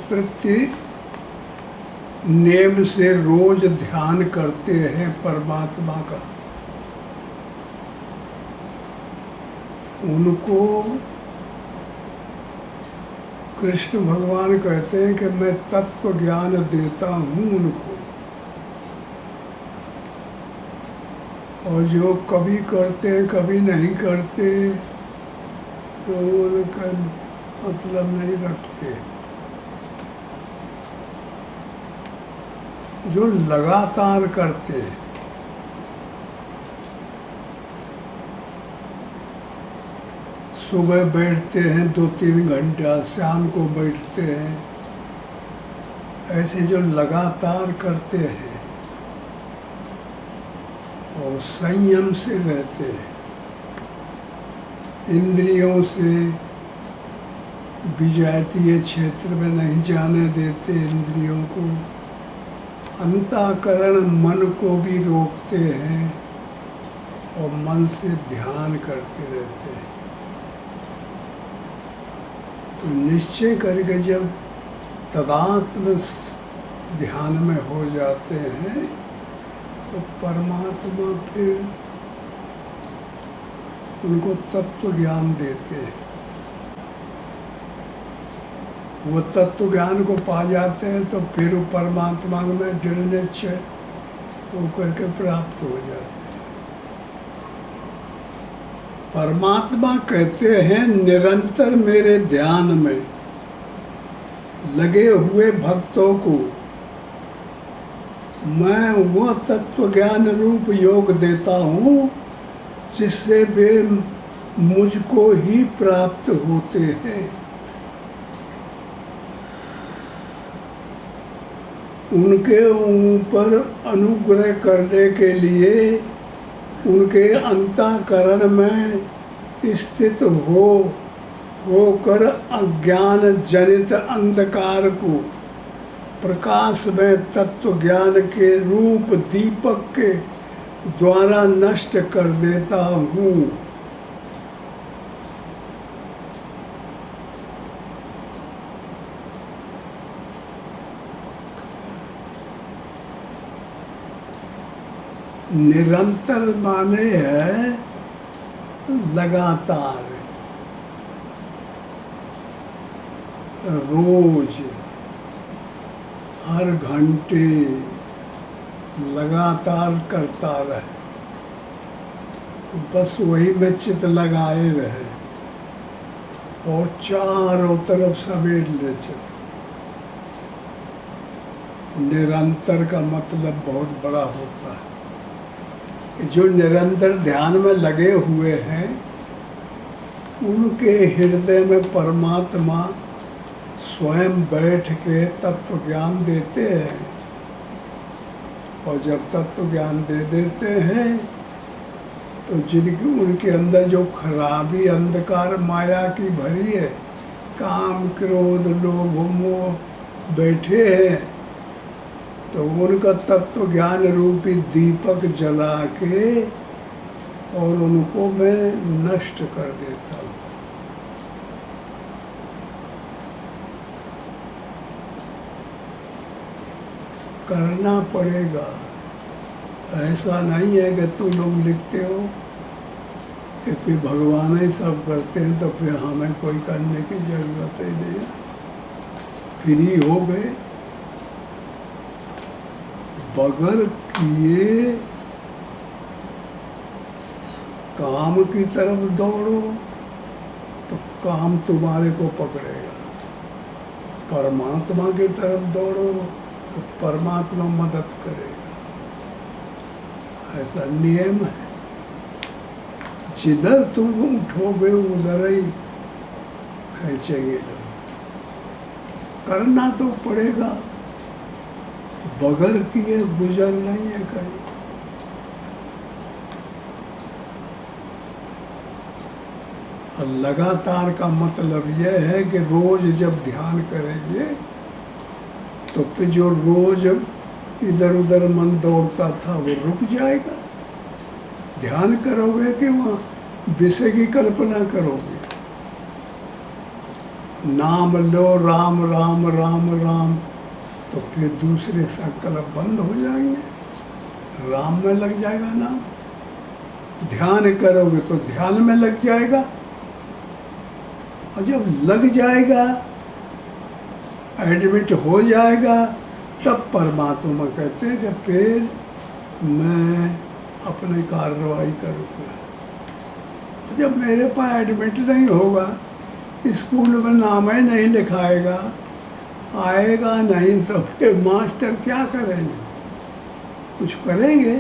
प्रति नेम से रोज ध्यान करते हैं परमात्मा का, उनको कृष्ण भगवान कहते हैं कि मैं तत्व ज्ञान देता हूँ उनको। और जो कभी करते कभी नहीं करते तो उनका मतलब नहीं रखते। जो लगातार करते, सुबह बैठते हैं 2-3 घंटा, शाम को बैठते हैं, ऐसे जो लगातार करते हैं और संयम से रहते हैं, इंद्रियों से विजातीय क्षेत्र में नहीं जाने देते, इंद्रियों को, अंतःकरण मन को भी रोकते हैं और मन से ध्यान करते रहते हैं। तो निश्चय करके जब तदात्म ध्यान में हो जाते हैं तो परमात्मा फिर उनको तत्व ज्ञान देते हैं। वो तत्व ज्ञान को पा जाते हैं तो फिर वो परमात्मा में दृढ़ निश्चय होकर के प्राप्त हो जाते हैं। परमात्मा कहते हैं निरंतर मेरे ध्यान में लगे हुए भक्तों को मैं वह तत्व ज्ञान रूप योग देता हूँ जिससे वे मुझको ही प्राप्त होते हैं। उनके ऊपर अनुग्रह करने के लिए उनके अंतःकरण में स्थित होकर अज्ञान जनित अंधकार को प्रकाश में तत्व ज्ञान के रूप दीपक के द्वारा नष्ट कर देता हूँ। निरंतर माने है लगातार, रोज, हर घंटे लगातार करता रहे, बस वही में चित लगाए रहे और चारों तरफ समेट ले चित। निरंतर का मतलब बहुत बड़ा होता है। जो निरंतर ध्यान में लगे हुए हैं उनके हृदय में परमात्मा स्वयं बैठ के तत्व ज्ञान देते हैं। और जब तत्व ज्ञान दे देते हैं तो जिनकी उनके अंदर जो खराबी अंधकार माया की भरी है, काम क्रोध लोभ मोह बैठे हैं, तो उनका तत्व ज्ञान रूपी दीपक जला के और उनको मैं नष्ट कर देता हूँ। करना पड़ेगा। ऐसा नहीं है कि तुम लोग लिखते हो कि फिर भगवान ही सब करते हैं तो फिर हमें कोई करने की जरूरत ही नहीं है, फ्री हो गए। बगैर किए काम की तरफ दौड़ो तो काम तुम्हारे को पकड़ेगा, परमात्मा की तरफ दौड़ो तो परमात्मा मदद करेगा। ऐसा नियम है। जिधर तुम उठोगे उधर ही खींचेंगे लोग। करना तो पड़ेगा, बगैर किए गुजर नहीं है कहीं। और लगातार का मतलब यह है कि रोज जब ध्यान करेंगे तो फिर जो रोज इधर उधर मन दौड़ता था वो रुक जाएगा। ध्यान करोगे कि वहाँ विषय की कल्पना करोगे, नाम लो राम राम राम राम, तो फिर दूसरे संकल्प बंद हो जाएंगे, राम में लग जाएगा नाम। ध्यान करोगे तो ध्यान में लग जाएगा, और जब लग जाएगा, एडमिट हो जाएगा, तब परमात्मा कहते हैं कि फिर मैं अपनी कार्रवाई करूँगा। जब मेरे पास एडमिट नहीं होगा, स्कूल में नाम ही नहीं लिखाएगा, आएगा नहीं, तो फिर मास्टर क्या करेंगे? कुछ करेंगे?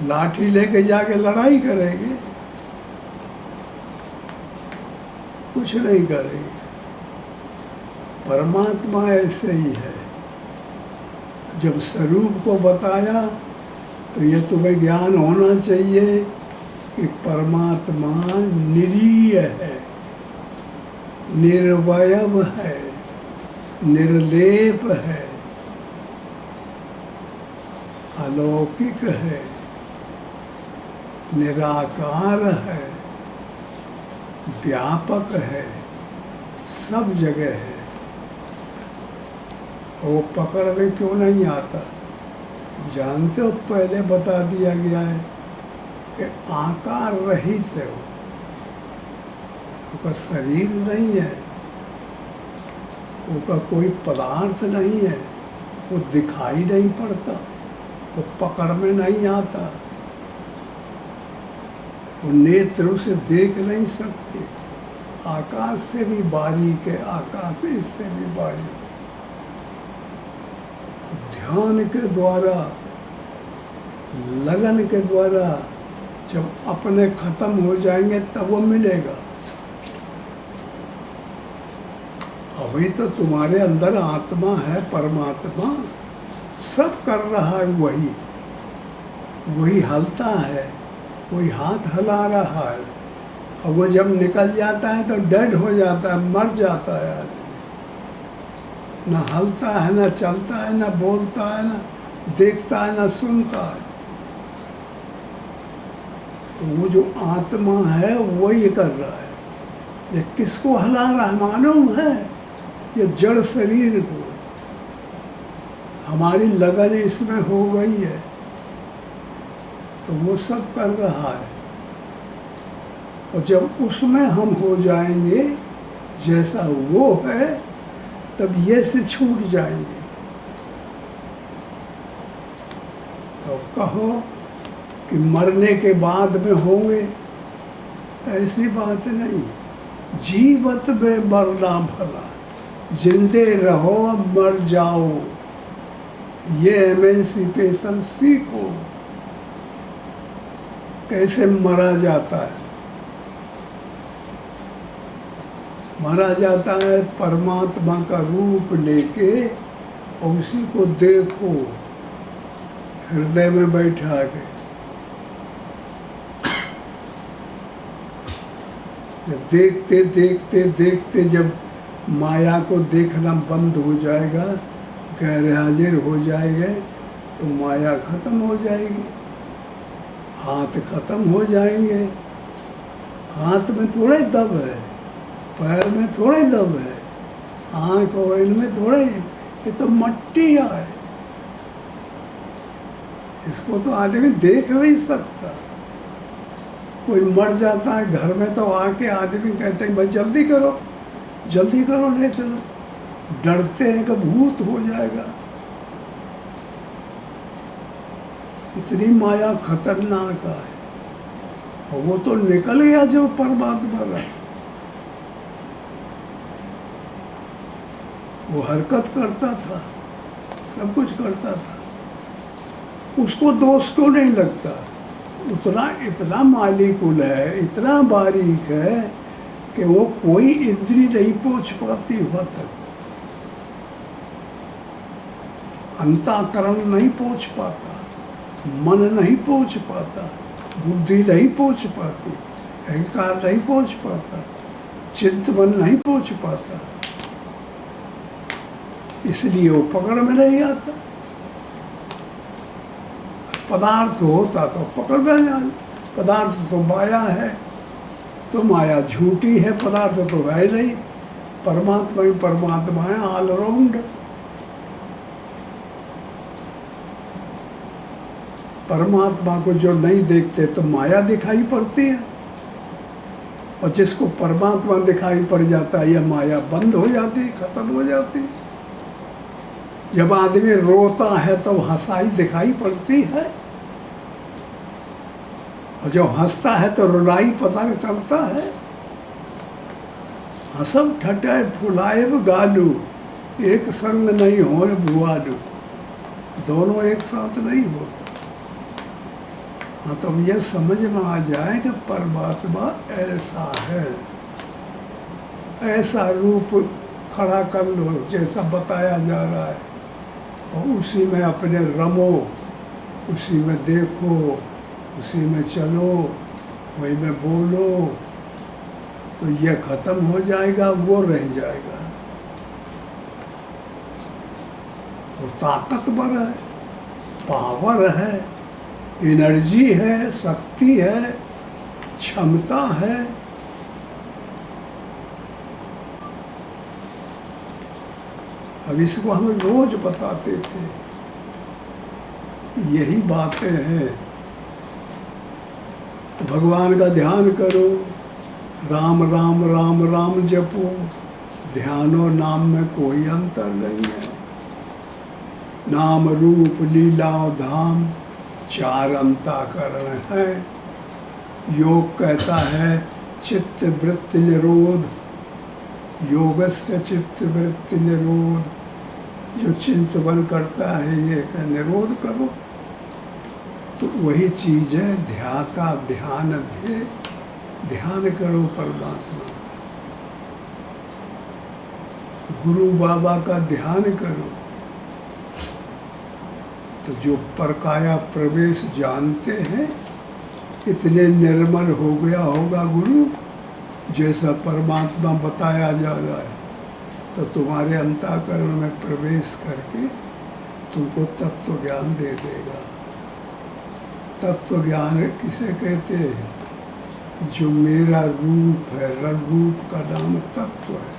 लाठी लेके जाके लड़ाई करेंगे? कुछ नहीं करेंगे। परमात्मा ऐसे ही है। जब स्वरूप को बताया तो ये तुम्हें ज्ञान होना चाहिए कि परमात्मा निरीय है, निर्वयव है, निर्लेप है, अलौकिक है, निराकार है, व्यापक है, सब जगह है। वो पकड़ में क्यों नहीं आता? जानते हो, पहले बता दिया गया है कि आकार रहित है वो, उसका शरीर नहीं है, उसका कोई पदार्थ नहीं है, वो दिखाई नहीं पड़ता, वो पकड़ में नहीं आता, वो नेत्र उसे देख नहीं सकते। आकाश से भी बारीक है, आकाश इससे भी बारीक। ध्यान के द्वारा, लगन के द्वारा जब अपने खत्म हो जाएंगे तब वो मिलेगा। अभी तो तुम्हारे अंदर आत्मा है, परमात्मा सब कर रहा है, वही हलता है, वही हाथ हिला रहा है। और वो जब निकल जाता है तो डेड हो जाता है, मर जाता है आदमी। न हलता है, न चलता है, न बोलता है, न देखता है, न सुनता है। तो वो जो आत्मा है वही कर रहा है। ये किसको हिला रहा है मालूम है? ये जड़ शरीर को। हमारी लगन इसमें हो गई है तो वो सब कर रहा है। और जब उसमें हम हो जाएंगे जैसा वो है, तब ये से छूट जाएंगे। तो कहो कि मरने के बाद में होंगे, ऐसी बात नहीं। जीवत में मरना भला, जिंदे रहो मर जाओ, ये एमेंसिपेशन सीखो। कैसे मरा जाता है? मरा जाता है परमात्मा का रूप लेके, और उसी को देखो हृदय में बैठा के। जब देखते देखते देखते जब माया को देखना बंद हो जाएगा, गैर हाजिर हो जाएंगे, तो माया खत्म हो जाएगी, हाथ खत्म हो जाएंगे। हाथ में थोड़े दब है, पैर में थोड़े दब है, आँख और इनमें थोड़े, ये तो मट्टी है। इसको तो आदमी देख नहीं सकता। कोई मर जाता है घर में तो आके आदमी कहते हैं भाई जल्दी करो, जल्दी करो, ले चलो। डरते हैं कि भूत हो जाएगा। इतनी माया खतरनाक है। और वो तो निकल गया जो परमात्मा रहा। वो हरकत करता था, सब कुछ करता था, उसको दोष क्यों नहीं लगता? उतना इतना मालिकुल है, इतना बारीक है कि वो कोई इंद्री नहीं पहुंच पाती वहाँ तक। अंतःकरण नहीं पहुंच पाता, मन नहीं पहुंच पाता, बुद्धि नहीं पहुंच पाती, अहंकार नहीं पहुंच पाता, चिंतन नहीं पहुंच पाता। इसलिए वो पकड़ में नहीं आता। पदार्थ होता तो पकड़ में जाए। पदार्थ तो माया है, तो माया झूठी है, पदार्थ तो है नहीं। परमात्मा ही परमात्मा है, ऑलराउंड। परमात्मा को जो नहीं देखते तो माया दिखाई पड़ती है, और जिसको परमात्मा दिखाई पड़ जाता है यह माया बंद हो जाती है, खत्म हो जाती है। जब आदमी रोता है तो हंसाई दिखाई पड़ती है, और जब हंसता है तो रुलाई पता चलता है। हंसब ठटाए फुलाए गालू, एक संग नहीं हो भुआलू, दोनों एक साथ नहीं होते। हाँ, तो यह समझ में आ जाए कि परमात्मा ऐसा है, ऐसा रूप खड़ा कर लो जैसा बताया जा रहा है, और उसी में अपने रमो, उसी में देखो, उसी में चलो, वही में बोलो, तो यह खत्म हो जाएगा, वो रह जाएगा। वो ताकतवर है, पावर है, एनर्जी है, शक्ति है, क्षमता है। अब इसको हम रोज बताते थे। यही बातें हैं। भगवान का ध्यान करो, राम राम राम राम जपो, ध्यानो नाम में कोई अंतर नहीं है। नाम रूप लीला धाम चार अंतःकरण है। योग कहता है चित्त वृत्ति निरोध, योगस्य चित्त वृत्ति निरोध। जो चिंतन करता है ये का निरोध करो, तो वही चीज़ है ध्याता ध्यान ध्यान। ध्यान करो परमात्मा का, गुरु बाबा का ध्यान करो, तो जो परकाया प्रवेश जानते हैं इतने निर्मल हो गया होगा गुरु, जैसा परमात्मा बताया जा रहा है, तो तुम्हारे अंतःकरण में प्रवेश करके तुमको तत्व ज्ञान दे देगा। तत्व ज्ञान किसे कहते हैं? जो मेरा रूप है, रूप का नाम तत्व है,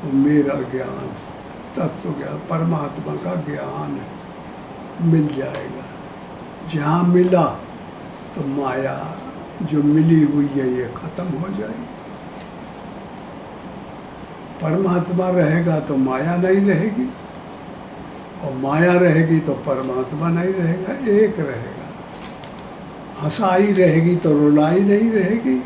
वो मेरा ज्ञान, तत्व ज्ञान, परमात्मा का ज्ञान है, मिल जाएगा। जहाँ मिला तो माया जो मिली हुई है ये खत्म हो जाएगी। परमात्मा रहेगा तो माया नहीं रहेगी, और माया रहेगी तो परमात्मा नहीं रहेगा, एक रहेगा। हंसाई रहेगी तो रुलाई नहीं रहेगी,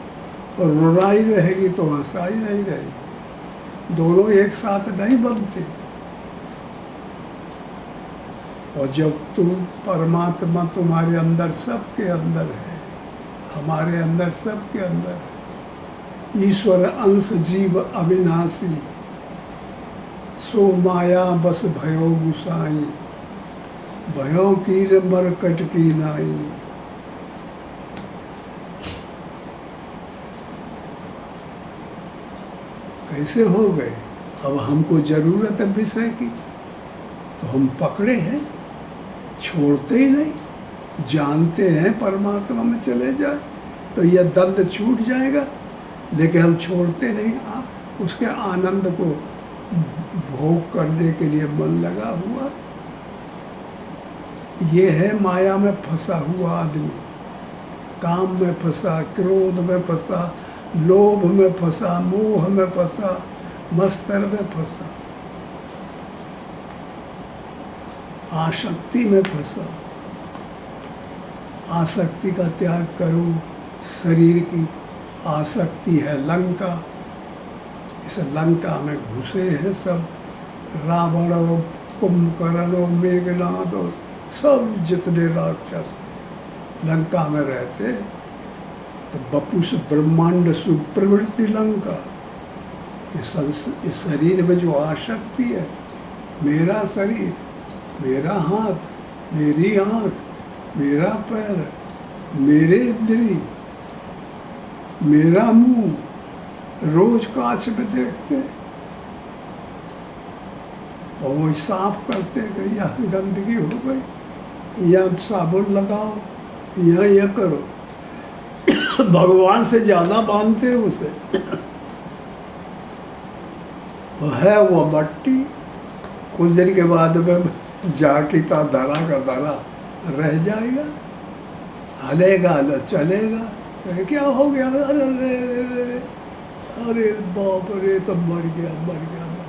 और रुलाई रहेगी तो हंसाई नहीं रहेगी। दोनों एक साथ नहीं बनते। और जब तुम परमात्मा तुम्हारे अंदर, सबके अंदर है, हमारे अंदर सबके अंदर है। ईश्वर अंश जीव अविनाशी, सो माया बस भयो गुसाई, भयो कीर मरकट की नाई। कैसे हो गए? अब हमको जरूरत है विषय की, तो हम पकड़े हैं, छोड़ते ही नहीं। जानते हैं परमात्मा में चले जाए तो यह दर्द छूट जाएगा, लेकिन हम छोड़ते नहीं। उसके आनंद को भोग करने के लिए मन लगा हुआ। ये है माया में फंसा हुआ आदमी, काम में फंसा, क्रोध में फंसा, लोभ में फंसा, मोह में फंसा, मत्सर में फंसा, आसक्ति में फंसा। आसक्ति का त्याग करो। शरीर की आसक्ति है लंका, इस लंका में घुसे हैं सब, रावण और कुंभकर्ण और मेघनाद और सब जितने राक्षस लंका में रहते। तो बपुष ब्रह्मांड सुप्रवृत्ति लंका। इस शरीर में जो आसक्ति है, मेरा शरीर, मेरा हाथ, मेरी आँख, मेरा पैर, मेरे इंद्री, मेरा मुंह, रोज कांच में देखते और वो साफ करते कि यहाँ गंदगी हो गई, यहाँ साबुन लगाओ, यहाँ यह करो। भगवान से ज़्यादा मानते हैं उसे। है वो मट्टी, कुछ दिन के बाद में जाके ता धरा का धरा रह जाएगा, हलेगा न चलेगा। क्या हो गया? अरे रे रे रे रे, अरे बाप रे, तो मर गया मर गया मर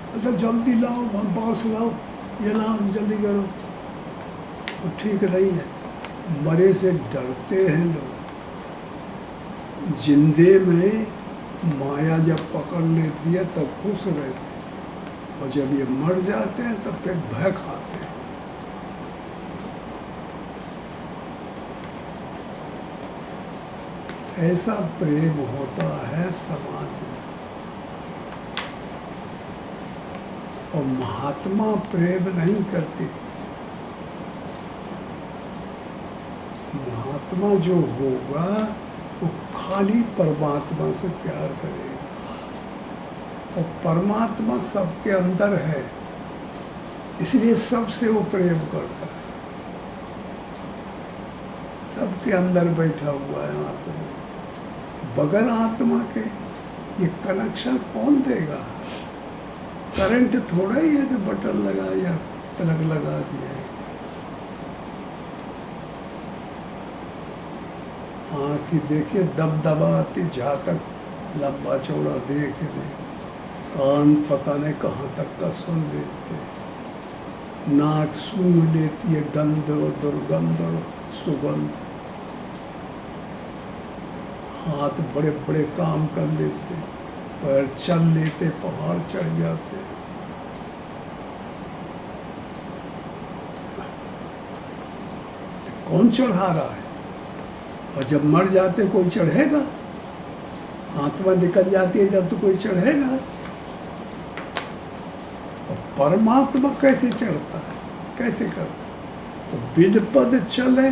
गया। अच्छा जल्दी लाओ, हम बांस लाओ, ये लाओ जल्दी करो। तो ठीक नहीं है, मरे से डरते हैं लोग। जिंदे में माया जब पकड़ लेती है तब खुश रहते हैं, और जब ये मर जाते हैं तब फिर भय खाते हैं। ऐसा प्रेम होता है समाज में। और महात्मा प्रेम नहीं करते किसी। महात्मा जो होगा वो खाली परमात्मा से प्यार करेगा, और परमात्मा सबके अंदर है, इसलिए सबसे वो प्रेम करता है। सबके अंदर बैठा हुआ है आत्मा। बगैर आत्मा के ये कनेक्शन कौन देगा? करंट थोड़ा ही है कि बटन लगा या प्लग लगा दिया है। आँखी देखिए दबदबाती, जहाँ तक लंबा चौड़ा देख ले। कान पता नहीं कहाँ तक का सुन लेते हैं। नाक सूंघ लेती है गंध और दुर्गंध और सुगंध। हाथ बड़े बड़े काम कर लेते, पैर चल लेते, पहाड़ चढ़ जाते। कौन चढ़ा रहा है? और जब मर जाते कोई चढ़ेगा? आत्मा निकल जाती है जब तो कोई चढ़ेगा। और परमात्मा कैसे चढ़ता है, कैसे करता है? तो बिन पद चले,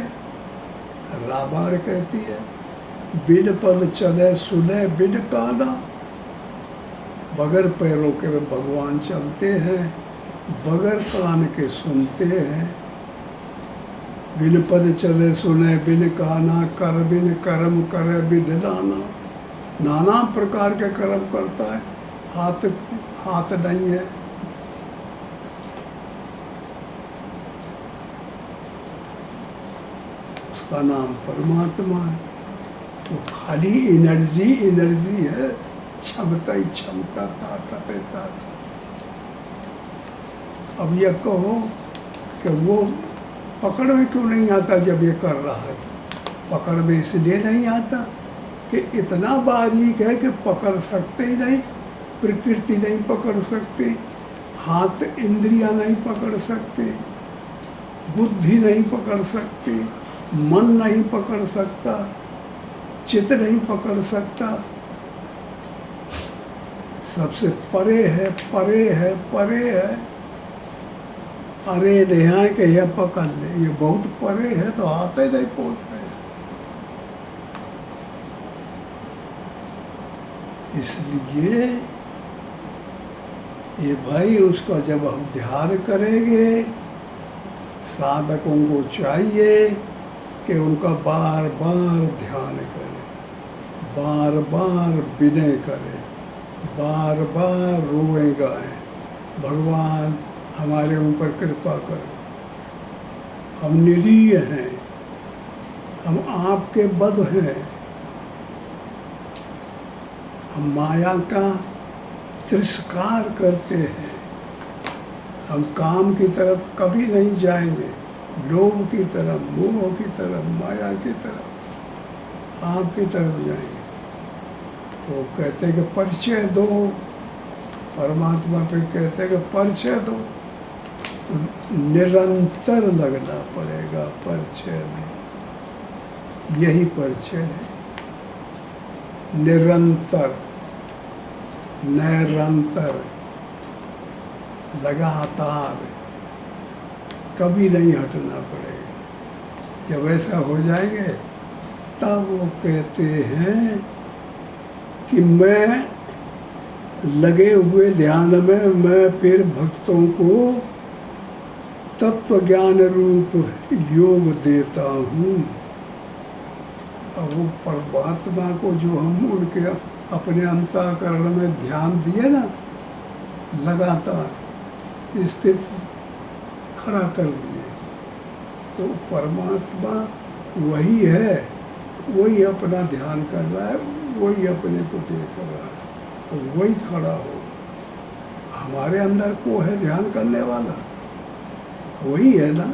रामायण कहती है, बिन पद चले सुने बिन काना। बगैर पैरों के भगवान चलते हैं, बगैर कान के सुनते हैं। बिन पद चले सुने बिन काना, कर बिन कर्म करे विध नाना। नाना प्रकार के कर्म करता है, हाथ नहीं है। उसका नाम परमात्मा है। वो खाली एनर्जी है, क्षमता ही क्षमता, ताकत है ताकत। अब ये कहो कि वो पकड़ में क्यों नहीं आता जब ये कर रहा है? पकड़ में इसलिए नहीं आता कि इतना बारीक है कि पकड़ सकते ही नहीं। प्रकृति नहीं पकड़ सकती, हाथ इंद्रियां नहीं पकड़ सकती, बुद्धि नहीं पकड़ सकती, मन नहीं पकड़ सकता, चित्त नहीं पकड़ सकता। सबसे परे है, परे है, परे है। अरे नेहा के यह पकड़ ले, ये बहुत परे है तो हाथ ही नहीं पहुँचते। इसलिए ये भाई उसका जब हम ध्यान करेंगे, साधकों को चाहिए कि उनका बार बार ध्यान करें, बार बार विनय करें, बार बार रोए गाएं, भगवान हमारे ऊपर कृपा करो, हम निरीह हैं, हम आपके बद्ध हैं, हम माया का तिरस्कार करते हैं, हम काम की तरफ कभी नहीं जाएंगे, लोभ की तरफ, मोह की तरफ, माया की तरफ, आपकी तरफ जाएंगे। तो कहते हैं कि परिचय दो, परमात्मा पे कहते हैं कि परिचय दो। तो निरंतर लगना पड़ेगा परिचय में, यही परिचय है। निरंतर, निरंतर, लगातार, कभी नहीं हटना पड़ेगा। जब ऐसा हो जाएंगे तब वो कहते हैं कि मैं लगे हुए ध्यान में मैं फिर भक्तों को तत्व ज्ञान रूप योग देता हूँ। अब वो परमात्मा को जो हम उनके अपने अंतःकरण में ध्यान दिए ना, लगातार स्थित खड़ा कर दिए, तो परमात्मा वही है, वही अपना ध्यान कर रहा है, वही अपने को देख रहा है, और वही खड़ा हो। हमारे अंदर को है ध्यान करने वाला, वही है ना।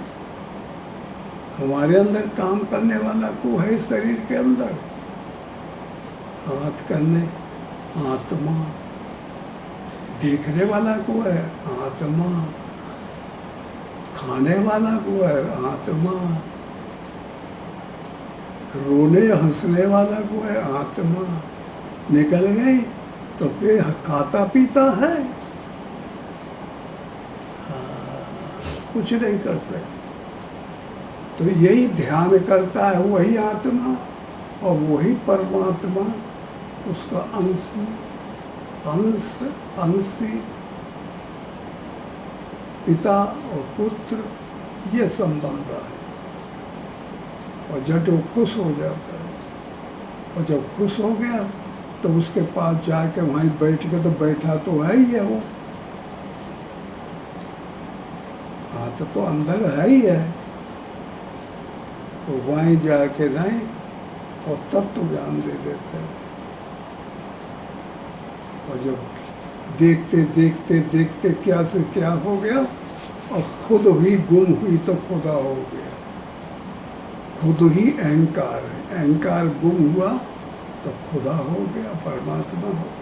हमारे अंदर काम करने वाला को है शरीर के अंदर, हाथ करने आत्मा, देखने वाला को है आत्मा, खाने वाला को है आत्मा, रोने हंसने वाला को है आत्मा। निकल गई तो फिर खाता पीता है, कुछ नहीं कर सकते। तो यही ध्यान करता है वही आत्मा, और वही परमात्मा उसका अंशी पिता और पुत्र, ये संबंध है। और जब वो खुश हो जाता है, और जब खुश हो गया तो उसके पास जाके वहीं बैठ के, तो बैठा तो है ही है वो, हाथ तो अंदर है ही है, तो वहीं जाके नहीं, और तब तो ज्ञान दे देते हैं। और जब देखते देखते देखते क्या से क्या हो गया, और खुद ही गुम हुई तो खुदा हो गया। खुद ही अहंकार है, अहंकार गुम हुआ तो खुदा हो गया, परमात्मा हो गया।